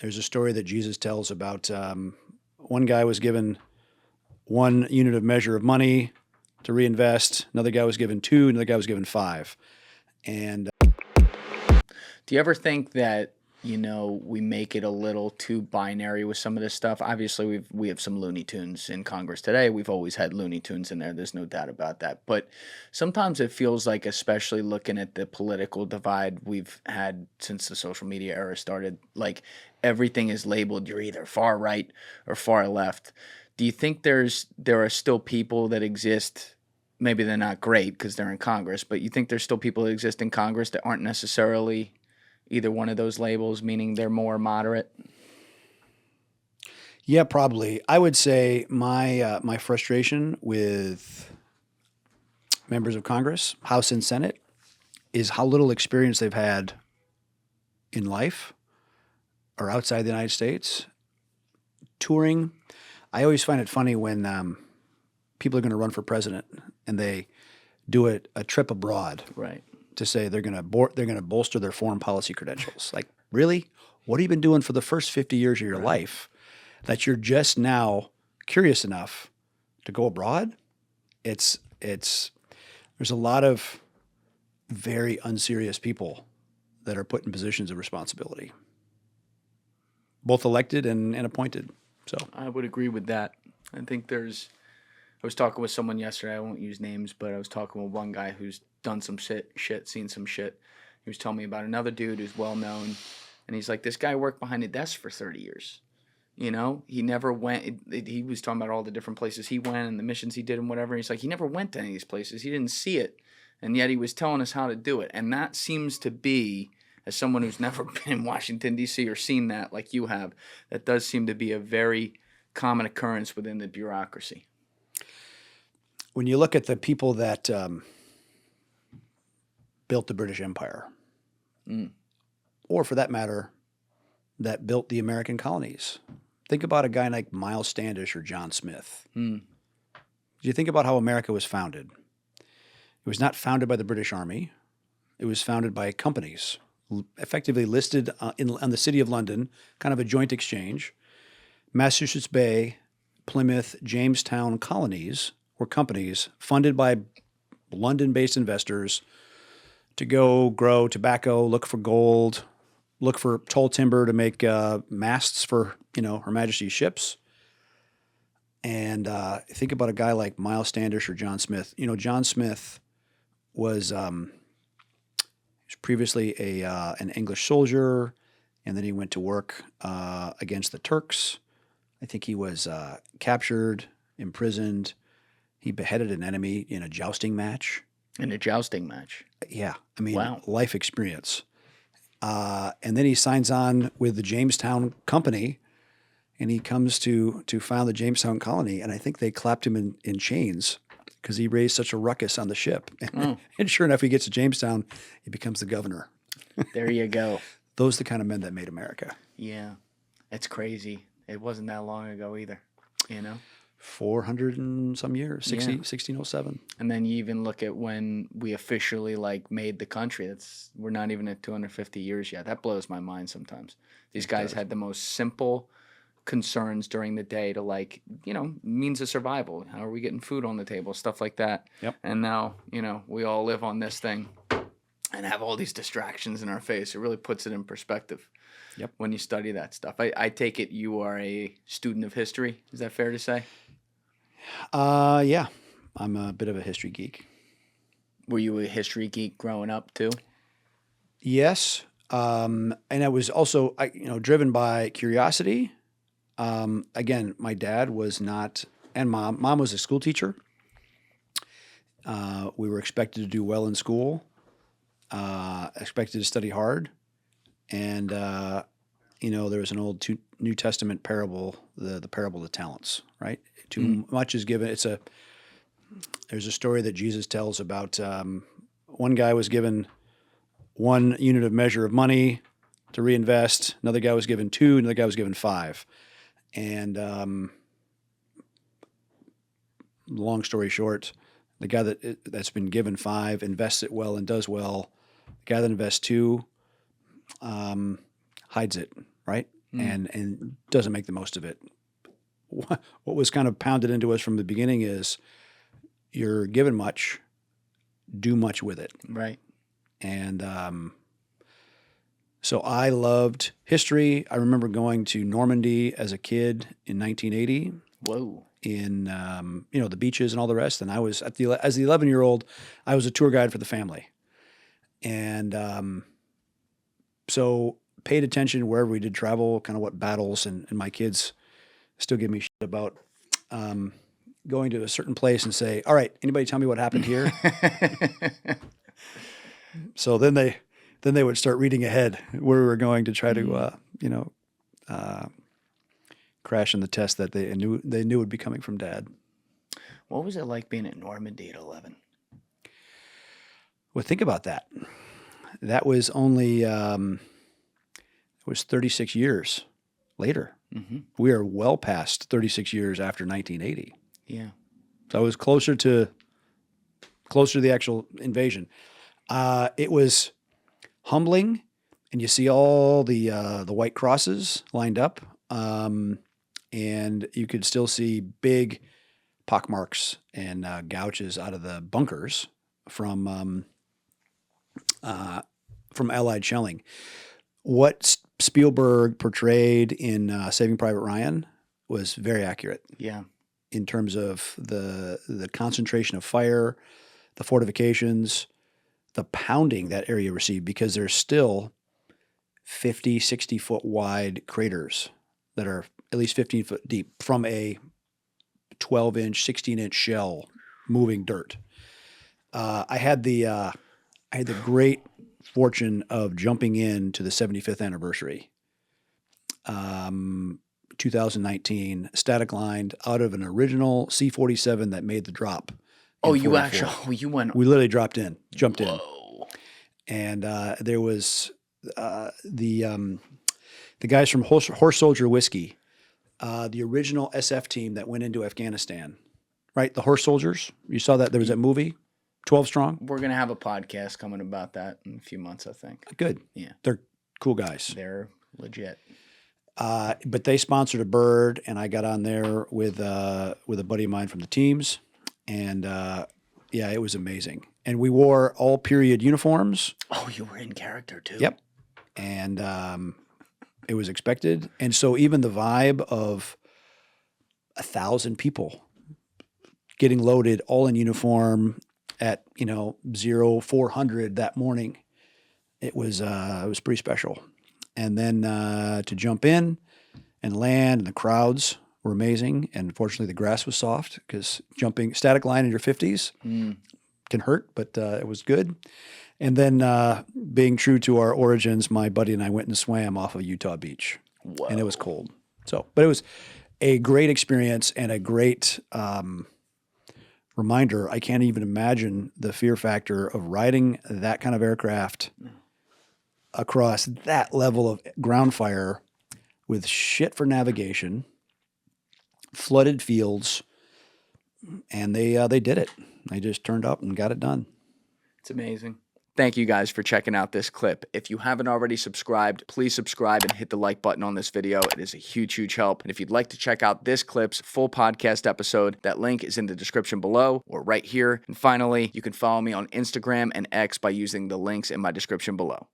There's a story that Jesus tells about one guy was given 1 unit of measure of money to reinvest. Another guy was given 2. Another guy was given 5. And Do you ever think that, we make it a little too binary with some of this stuff? Obviously, we have some Looney Tunes in Congress today. We've always had Looney Tunes in there. There's no doubt about that. But sometimes it feels like, especially looking at the political divide we've had since the social media era started, like everything is labeled. You're either far right or far left. Do you think there are still people that exist? Maybe they're not great because they're in Congress, but you think there's still people that exist in Congress that aren't necessarily either one of those labels, meaning they're more moderate? yeah, probably. I would say my frustration with members of Congress, House and Senate, is how little experience they've had in life or outside the United States. Touring. I always find it funny when people are going to run for president and they do a trip abroad Right. to say they're going to bolster their foreign policy credentials. Like, really? What have you been doing for the first 50 years of your life that you're just now curious enough to go abroad? It's there's a lot of very unserious people that are put in positions of responsibility, both elected and appointed. So I would agree with that. I think I was talking with someone yesterday. I won't use names, but I was talking with one guy who's done some shit, seen some shit. He was telling me about another dude who's well known, and he's like, this guy worked behind a desk for 30 years. He never went. He was talking about all the different places he went and the missions he did and whatever. He's like, he never went to any of these places. He didn't see it, and yet he was telling us how to do it. And that seems to be, as someone who's never been in Washington, D.C. or seen that like you have, that does seem to be a very common occurrence within the bureaucracy. when you look at the people that built the British Empire, or for that matter, that built the American colonies, think about a guy like Miles Standish or John Smith. You think about how America was founded. It was not founded by the British Army. It was founded by companies, effectively listed on the City of London, kind of a joint exchange. Massachusetts Bay, Plymouth, Jamestown colonies were companies funded by London-based investors to go grow tobacco, look for gold, look for tall timber to make masts for, Her Majesty's ships. And think about a guy like Miles Standish or John Smith. John Smith was previously an English soldier, and then he went to work against the Turks. I think he was captured, imprisoned. He beheaded an enemy in a jousting match. In a jousting match? Yeah. I mean, Wow. Life experience. And then he signs on with the Jamestown Company, and he comes to found the Jamestown colony. And I think they clapped him in chains because he raised such a ruckus on the ship. And sure enough, he gets to Jamestown, he becomes the governor. There you go. Those are the kind of men that made America. Yeah. It's crazy. It wasn't that long ago either, 400 and some years, 60, Yeah. 1607. And then you even look at when we officially made the country. We're not even at 250 years yet. That blows my mind sometimes. These guys had the most simple concerns during the day to means of survival. How are we getting food on the table? Stuff like that. Yep. And now, we all live on this thing and have all these distractions in our face. It really puts it in perspective. Yep. When you study that stuff. I take it you are a student of history. Is that fair to say? Yeah. I'm a bit of a history geek. Were you a history geek growing up too? Yes. And I was also, driven by curiosity. Again, my dad was not, and mom was a school teacher. We were expected to do well in school, expected to study hard. And, there was an old New Testament parable, the parable of the talents, right? Too much is given. There's a story that Jesus tells about one guy was given 1 unit of measure of money to reinvest. Another guy was given 2. Another guy was given 5. And long story short, the guy that's been given 5 invests it well and does well. The guy that invests 2 hides it, right? and doesn't make the most of it. What was kind of pounded into us from the beginning is you're given much, do much with it. Right. And so I loved history. I remember going to Normandy as a kid in 1980. Whoa. In the beaches and all the rest. And I was as the 11-year-old, I was a tour guide for the family, and so paid attention wherever we did travel, kind of what battles, and my kids still give me shit about going to a certain place and say, "All right, anybody tell me what happened here?" So then they would start reading ahead where we were going to try to crash in the test that they knew would be coming from Dad. What was it like being at Normandy at 11? Well, think about that. That was only it was 36 years later. Mm-hmm. We are well past 36 years after 1980. Yeah. So I was closer to the actual invasion. It was humbling, and you see all the white crosses lined up. And you could still see big pockmarks and gouges out of the bunkers from Allied shelling. What Spielberg portrayed in Saving Private Ryan was very accurate. Yeah. In terms of the concentration of fire, the fortifications, the pounding that area received, because there's still 50, 60-foot wide craters that are at least 15 foot deep from a 12-inch, 16-inch shell moving dirt. I had the great fortune of jumping in to the 75th anniversary, 2019, static lined out of an original C-47 that made the drop. Oh, in you 44. actually, you went. We literally jumped in. Whoa. And there was the guys from Horse Soldier Whiskey, the original SF team that went into Afghanistan, right? The Horse Soldiers. You saw that? There was that movie, 12 Strong. We're going to have a podcast coming about that in a few months, I think. Good. Yeah. They're cool guys. They're legit. But they sponsored a bird, and I got on there with a buddy of mine from the teams. And yeah, it was amazing. And we wore all period uniforms. Oh, you were in character too? Yep. And it was expected. And so even the vibe of 1,000 people getting loaded all in uniform at, 0400 that morning, it was pretty special. And then to jump in and land, and the crowds were amazing. And unfortunately, the grass was soft because jumping static line in your 50s can hurt, but it was good. And then being true to our origins, my buddy and I went and swam off of Utah Beach. Whoa. And it was cold. But it was a great experience and a great reminder. I can't even imagine the fear factor of riding that kind of aircraft across that level of ground fire with shit for navigation, flooded fields, and they did it. They just turned up and got it done. It's amazing. Thank you guys for checking out this clip. If you haven't already subscribed, please subscribe and hit the like button on this video. It is a huge, huge help. And if you'd like to check out this clip's full podcast episode, that link is in the description below or right here. And finally, you can follow me on Instagram and X by using the links in my description below.